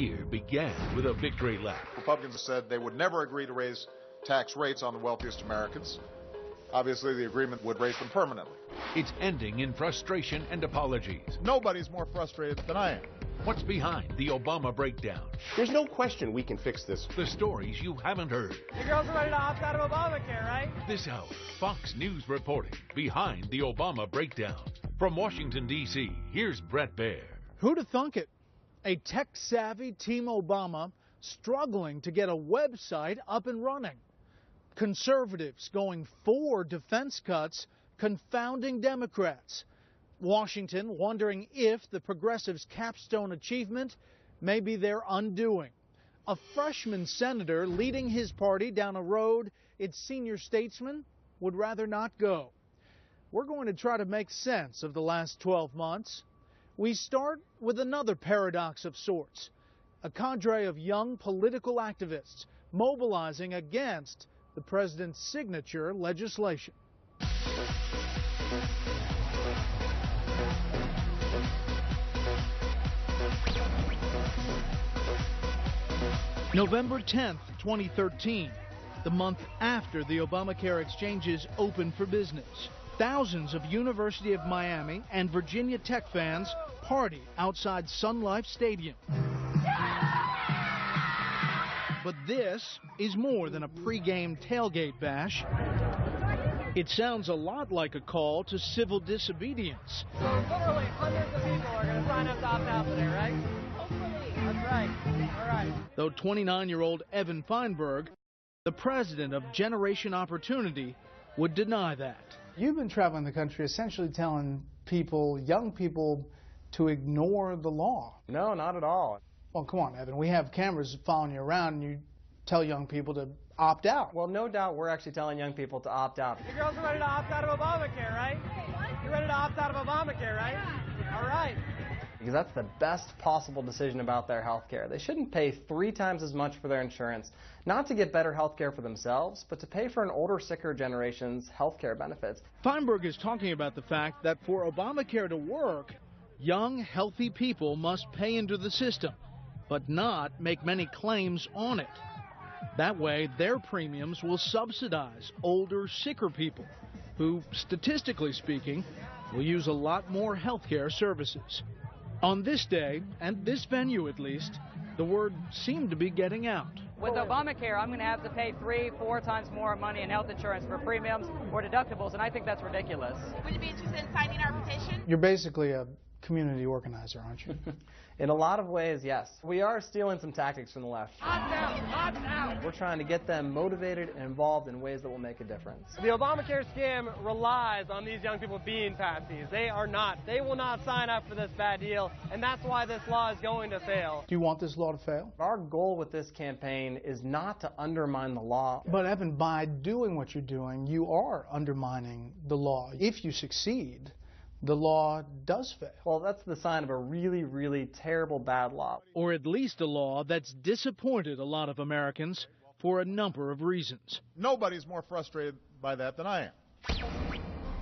year began with a victory lap. Republicans said they would never agree to raise tax rates on the wealthiest Americans. Obviously, the agreement would raise them permanently. It's ending in frustration and apologies. Nobody's more frustrated than I am. What's behind the Obama breakdown? There's no question we can fix this. The stories you haven't heard. You girls are ready to opt out of Obamacare, right? This hour, Fox News reporting behind the Obama breakdown. From Washington, D.C., here's Bret Baier. Who'd have thunk it? A tech-savvy Team Obama struggling to get a website up and running. Conservatives going for defense cuts, confounding Democrats. Washington wondering if the progressives' capstone achievement may be their undoing. A freshman senator leading his party down a road its senior statesman would rather not go. We're going to try to make sense of the last 12 months. We start with another paradox of sorts. A cadre of young political activists mobilizing against the president's signature legislation. November 10th, 2013, the month after the Obamacare exchanges opened for business. Thousands of University of Miami and Virginia Tech fans party outside Sun Life Stadium. But this is more than a pregame tailgate bash. It sounds a lot like a call to civil disobedience. So literally hundreds of people are going to sign up to opt out today, right? Hopefully. That's right. All right. Though 29-year-old Evan Feinberg, the president of Generation Opportunity, would deny that. You've been traveling the country essentially telling people, young people, to ignore the law. No, not at all. Well, come on, Evan. We have cameras following you around, and you tell young people to opt out. Well, no doubt we're actually telling young people to opt out. You girls are ready to opt out of Obamacare, right? You're ready to opt out of Obamacare, right? All right. Because that's the best possible decision about their health care. They shouldn't pay 3 times as much for their insurance, not to get better health care for themselves, but to pay for an older, sicker generation's health care benefits. Feinberg is talking about the fact that for Obamacare to work, young, healthy people must pay into the system, but not make many claims on it. That way, their premiums will subsidize older, sicker people who, statistically speaking, will use a lot more health care services. On this day, and this venue at least, the word seemed to be getting out. With Obamacare, I'm going to have to pay 3-4 times more money in health insurance for premiums or deductibles, and I think that's ridiculous. Would you be interested in signing our petition? You're basically a community organizer, aren't you? In a lot of ways, yes. We are stealing some tactics from the left. Opt out! Opt out! We're trying to get them motivated and involved in ways that will make a difference. The Obamacare scam relies on these young people being patsies. They are not. They will not sign up for this bad deal, and that's why this law is going to fail. Do you want this law to fail? Our goal with this campaign is not to undermine the law. But Evan, by doing what you're doing, you are undermining the law. If you succeed, the law does fail. Well, that's the sign of a really, really terrible bad law. Or at least a law that's disappointed a lot of Americans for a number of reasons. Nobody's more frustrated by that than I am.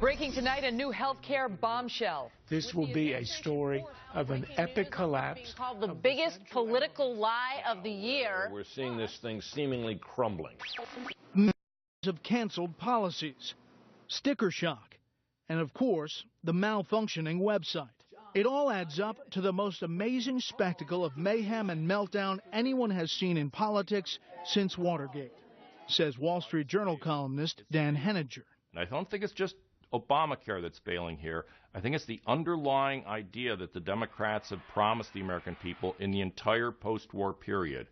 Breaking tonight, a new health care bombshell. This will be a story of an epic collapse. Called the biggest political lie of the year. We're seeing this thing seemingly crumbling. Of canceled policies, sticker shock, and of course, the malfunctioning website. It all adds up to the most amazing spectacle of mayhem and meltdown anyone has seen in politics since Watergate, says Wall Street Journal columnist Dan Henninger. I don't think it's just Obamacare that's failing here. I think it's the underlying idea that the Democrats have promised the American people in the entire post-war period.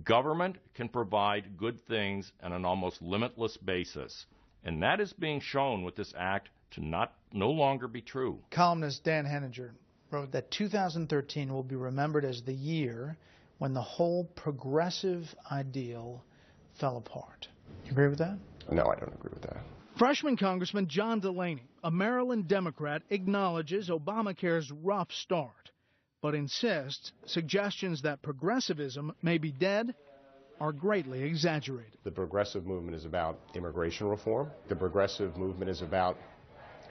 Government can provide good things on an almost limitless basis. And that is being shown with this act to no longer be true. Columnist Dan Henninger wrote that 2013 will be remembered as the year when the whole progressive ideal fell apart. You agree with that? No, I don't agree with that. Freshman Congressman John Delaney, a Maryland Democrat, acknowledges Obamacare's rough start, but insists suggestions that progressivism may be dead are greatly exaggerated. The progressive movement is about immigration reform. The progressive movement is about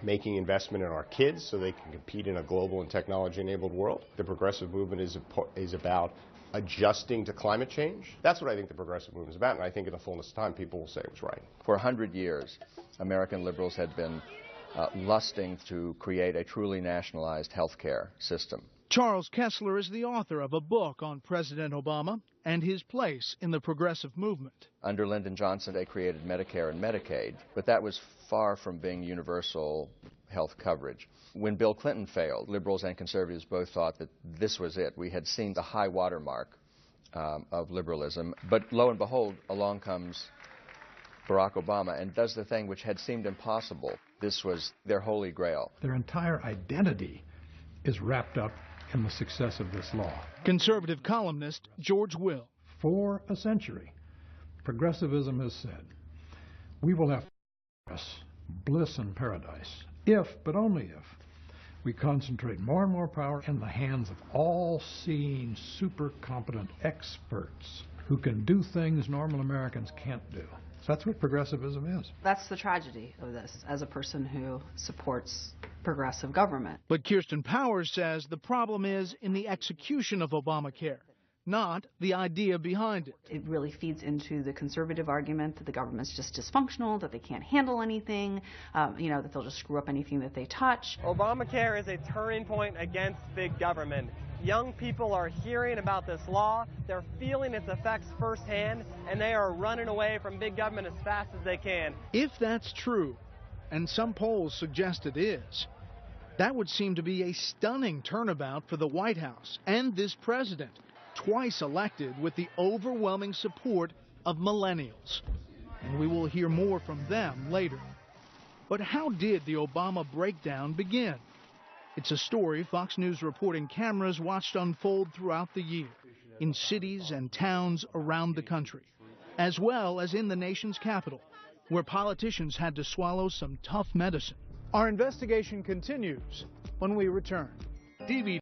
making investment in our kids so they can compete in a global and technology-enabled world. The progressive movement is about adjusting to climate change. That's what I think the progressive movement is about, and I think in the fullness of time people will say it was right. For 100 years, American liberals had been lusting to create a truly nationalized health care system. Charles Kessler is the author of a book on President Obama and his place in the progressive movement. Under Lyndon Johnson, they created Medicare and Medicaid, but that was far from being universal health coverage. When Bill Clinton failed, liberals and conservatives both thought that this was it. We had seen the high watermark of liberalism, but lo and behold, along comes Barack Obama and does the thing which had seemed impossible. This was their holy grail. Their entire identity is wrapped up in the success of this law. Conservative columnist George Will. For a century, progressivism has said, we will have bliss and paradise if, but only if, we concentrate more and more power in the hands of all-seeing, super competent experts who can do things normal Americans can't do. So that's what progressivism is. That's the tragedy of this, as a person who supports progressive government. But Kirsten Powers says the problem is in the execution of Obamacare, not the idea behind it. It really feeds into the conservative argument that the government's just dysfunctional, that they can't handle anything, that they'll just screw up anything that they touch. Obamacare is a turning point against big government. Young people are hearing about this law, they're feeling its effects firsthand, and they are running away from big government as fast as they can. If that's true, and some polls suggest it is, that would seem to be a stunning turnabout for the White House and this president, twice elected with the overwhelming support of millennials. And we will hear more from them later. But how did the Obama breakdown begin? It's a story Fox News reporting cameras watched unfold throughout the year in cities and towns around the country, as well as in the nation's capital, where politicians had to swallow some tough medicine. Our investigation continues when we return. DVD